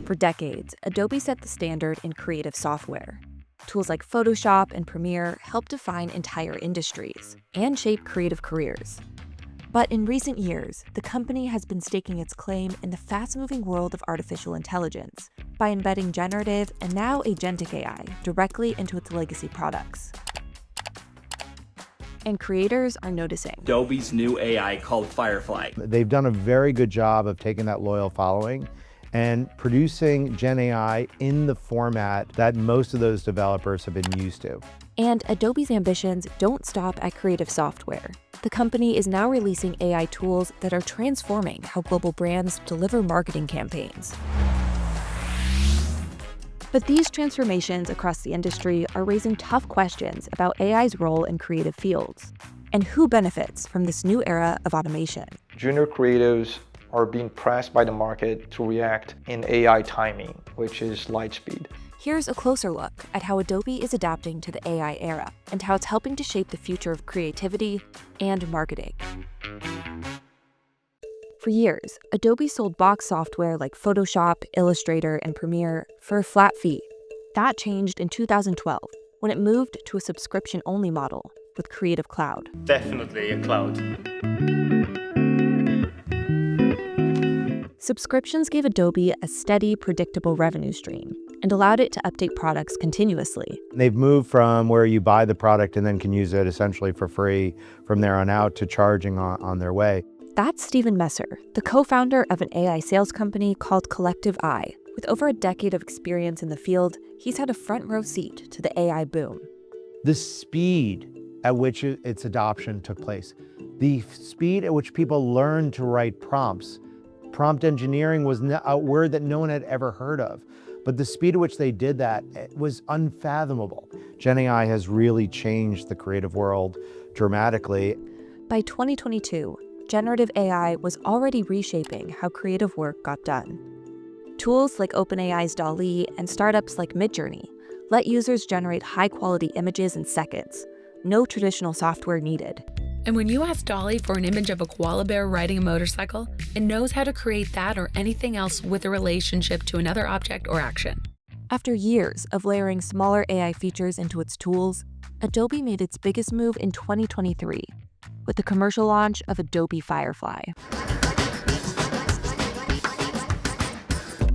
For decades, Adobe set the standard in creative software. Tools like Photoshop and Premiere help define entire industries and shape creative careers. But in recent years, the company has been staking its claim in the fast-moving world of artificial intelligence by embedding generative and now agentic AI directly into its legacy products. And creators are noticing. Adobe's new AI called Firefly. They've done a very good job of taking that loyal following and producing Genai in the format that most of those developers have been used to. And Adobe's ambitions don't stop at creative software. The company is now releasing AI tools that are transforming how global brands deliver marketing campaigns. But these transformations across the industry are raising tough questions about AI's role in creative fields and who benefits from this new era of automation. Junior creatives are being pressed by the market to react in AI timing, which is light speed. Here's a closer look at how Adobe is adapting to the AI era and how it's helping to shape the future of creativity and marketing. For years, Adobe sold box software like Photoshop, Illustrator, and Premiere for a flat fee. That changed in 2012 when it moved to a subscription-only model with Creative Cloud. Definitely a cloud. Subscriptions gave Adobe a steady, predictable revenue stream and allowed it to update products continuously. They've moved from where you buy the product and then can use it essentially for free from there on out to charging on their way. That's Stephen Messer, the co-founder of an AI sales company called Collective Eye. With over a decade of experience in the field, he's had a front row seat to the AI boom. The speed at which its adoption took place, the speed at which people learned to write prompts. Prompt engineering was a word that no one had ever heard of, but the speed at which they did that was unfathomable. Genai has really changed the creative world dramatically. By 2022, generative AI was already reshaping how creative work got done. Tools like OpenAI's DALL-E and startups like Midjourney let users generate high-quality images in seconds. No traditional software needed. And when you ask DALL-E for an image of a koala bear riding a motorcycle, it knows how to create that or anything else with a relationship to another object or action. After years of layering smaller AI features into its tools, Adobe made its biggest move in 2023 with the commercial launch of Adobe Firefly.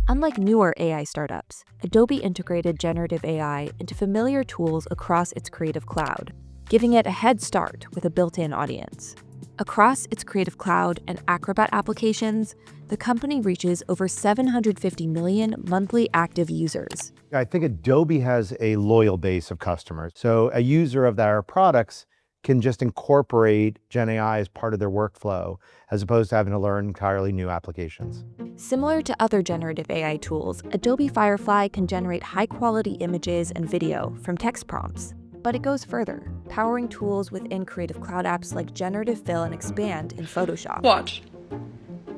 Unlike newer AI startups, Adobe integrated generative AI into familiar tools across its Creative Cloud, giving it a head start with a built-in audience. Across its Creative Cloud and Acrobat applications, the company reaches over 750 million monthly active users. I think Adobe has a loyal base of customers. So a user of our products can just incorporate Genai as part of their workflow, as opposed to having to learn entirely new applications. Similar to other generative AI tools, Adobe Firefly can generate high-quality images and video from text prompts. But it goes further, powering tools within Creative Cloud apps like Generative Fill and Expand in Photoshop. Watch.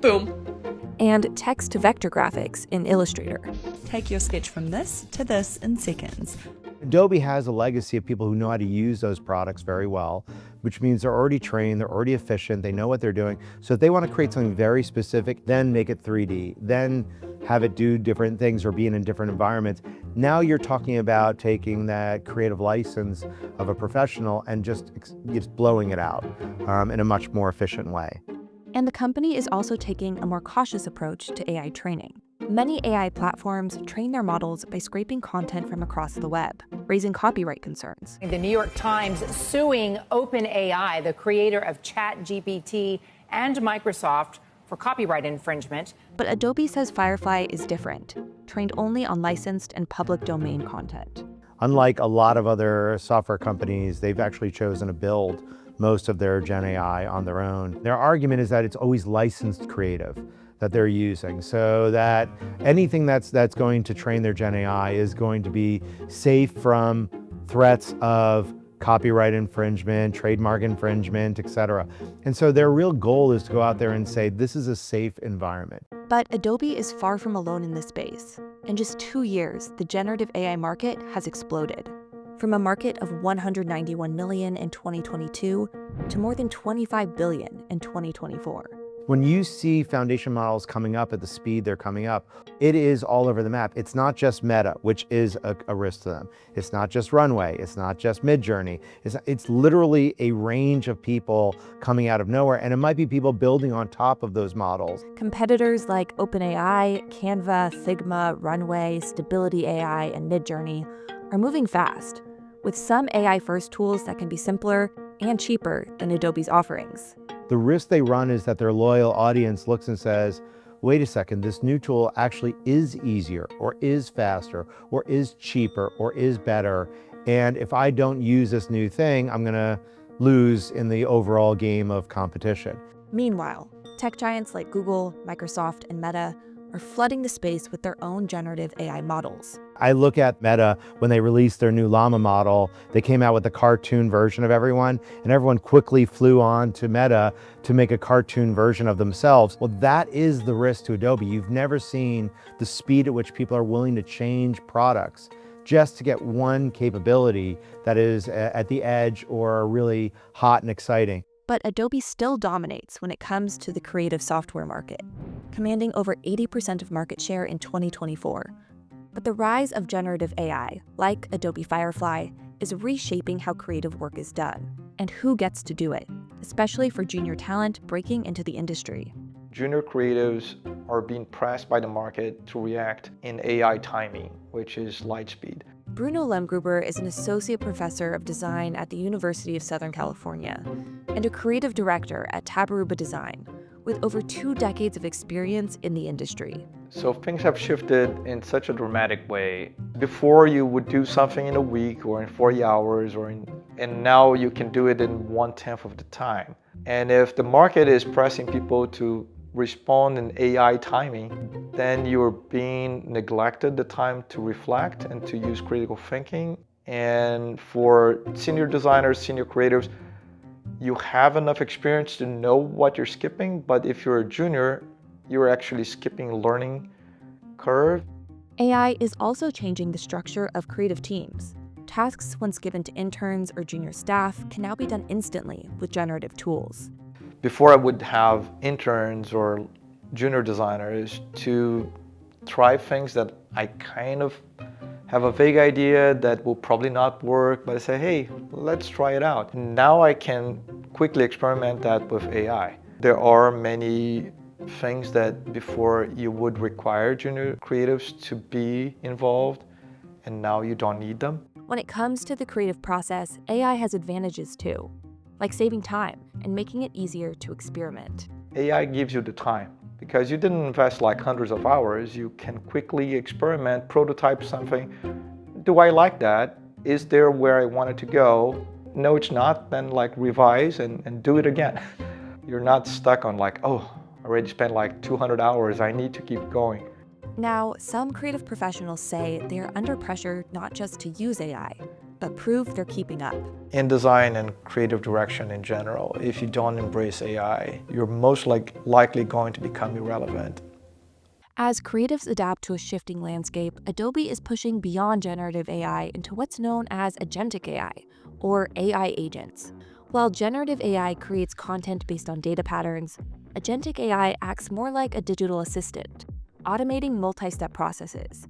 Boom. And text-to-vector graphics in Illustrator. Take your sketch from this to this in seconds. Adobe has a legacy of people who know how to use those products very well, which means they're already trained, they're already efficient, they know what they're doing. So if they want to create something very specific, then make it 3D, then have it do different things or be in different environments. Now you're talking about taking that creative license of a professional and just blowing it out in a much more efficient way. And the company is also taking a more cautious approach to AI training. Many AI platforms train their models by scraping content from across the web, raising copyright concerns. The New York Times suing OpenAI, the creator of ChatGPT, and Microsoft for copyright infringement. But Adobe says Firefly is different, trained only on licensed and public domain content. Unlike a lot of other software companies, they've actually chosen to build most of their Genai on their own. Their argument is that it's always licensed creative that they're using, so that anything that's going to train their Genai is going to be safe from threats of copyright infringement, trademark infringement, etc. And so their real goal is to go out there and say, this is a safe environment. But Adobe is far from alone in this space. In just 2 years, the generative AI market has exploded. From a market of 191 million in 2022 to more than 25 billion in 2024. When you see foundation models coming up at the speed they're coming up, it is all over the map. It's not just Meta, which is a risk to them. It's not just Runway. It's not just Midjourney. It's literally a range of people coming out of nowhere, and it might be people building on top of those models. Competitors like OpenAI, Canva, Figma, Runway, Stability AI, and Midjourney are moving fast, with some AI-first tools that can be simpler and cheaper than Adobe's offerings. The risk they run is that their loyal audience looks and says, wait a second, this new tool actually is easier, or is faster, or is cheaper, or is better. And if I don't use this new thing, I'm gonna lose in the overall game of competition. Meanwhile, tech giants like Google, Microsoft, and Meta are flooding the space with their own generative AI models. I look at Meta when they released their new Llama model. They came out with a cartoon version of everyone, and everyone quickly flew on to Meta to make a cartoon version of themselves. Well, that is the risk to Adobe. You've never seen the speed at which people are willing to change products just to get one capability that is at the edge or really hot and exciting. But Adobe still dominates when it comes to the creative software market, commanding over 80% of market share in 2024. But the rise of generative AI, like Adobe Firefly, is reshaping how creative work is done and who gets to do it, especially for junior talent breaking into the industry. Junior creatives are being pressed by the market to react in AI timing, which is light speed. Bruno Lemgruber is an associate professor of design at the University of Southern California and a creative director at Tabaruba Design, with over 2 decades of experience in the industry. So things have shifted in such a dramatic way. Before you would do something in a week or in 40 hours, and now you can do it in 1/10 of the time. And if the market is pressing people to respond in AI timing, then you're being neglected the time to reflect and to use critical thinking. And for senior designers, senior creatives, you have enough experience to know what you're skipping, but if you're a junior, you're actually skipping a learning curve. AI is also changing the structure of creative teams. Tasks once given to interns or junior staff can now be done instantly with generative tools. Before I would have interns or junior designers to try things that I kind of have a vague idea that will probably not work, but I say, hey, let's try it out. Now I can quickly experiment that with AI. There are many things that before you would require junior creatives to be involved, and now you don't need them. When it comes to the creative process, AI has advantages too, like saving time and making it easier to experiment. AI gives you the time. Because you didn't invest like hundreds of hours, you can quickly experiment, prototype something. Do I like that? Is there where I want it to go? No, it's not. Then like revise and do it again. You're not stuck on like, oh, I already spent like 200 hours. I need to keep going. Now, some creative professionals say they are under pressure not just to use AI, but prove they're keeping up. In design and creative direction in general, if you don't embrace AI, you're most likely going to become irrelevant. As creatives adapt to a shifting landscape, Adobe is pushing beyond generative AI into what's known as Agentic AI, or AI agents. While generative AI creates content based on data patterns, Agentic AI acts more like a digital assistant, automating multi-step processes.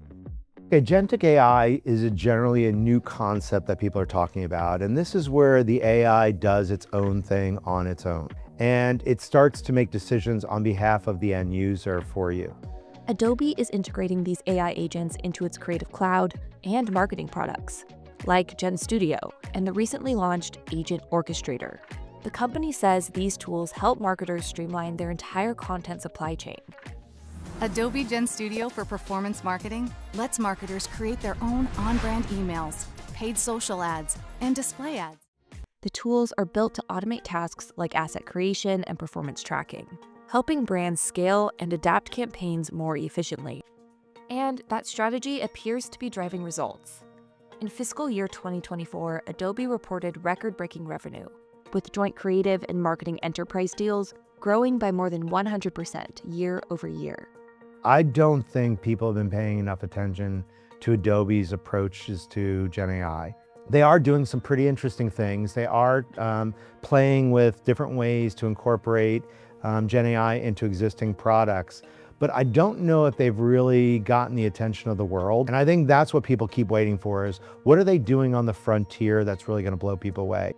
Agentic AI is generally a new concept that people are talking about, and this is where the AI does its own thing on its own, and it starts to make decisions on behalf of the end user for you. Adobe is integrating these AI agents into its Creative Cloud and marketing products, like Gen Studio and the recently launched Agent Orchestrator. The company says these tools help marketers streamline their entire content supply chain. Adobe Gen Studio for performance marketing lets marketers create their own on-brand emails, paid social ads, and display ads. The tools are built to automate tasks like asset creation and performance tracking, helping brands scale and adapt campaigns more efficiently. And that strategy appears to be driving results. In fiscal year 2024, Adobe reported record-breaking revenue, with joint creative and marketing enterprise deals growing by more than 100% year over year. I don't think people have been paying enough attention to Adobe's approaches to Gen AI. They are doing some pretty interesting things. They are playing with different ways to incorporate Gen AI into existing products. But I don't know if they've really gotten the attention of the world. And I think that's what people keep waiting for is, what are they doing on the frontier that's really going to blow people away?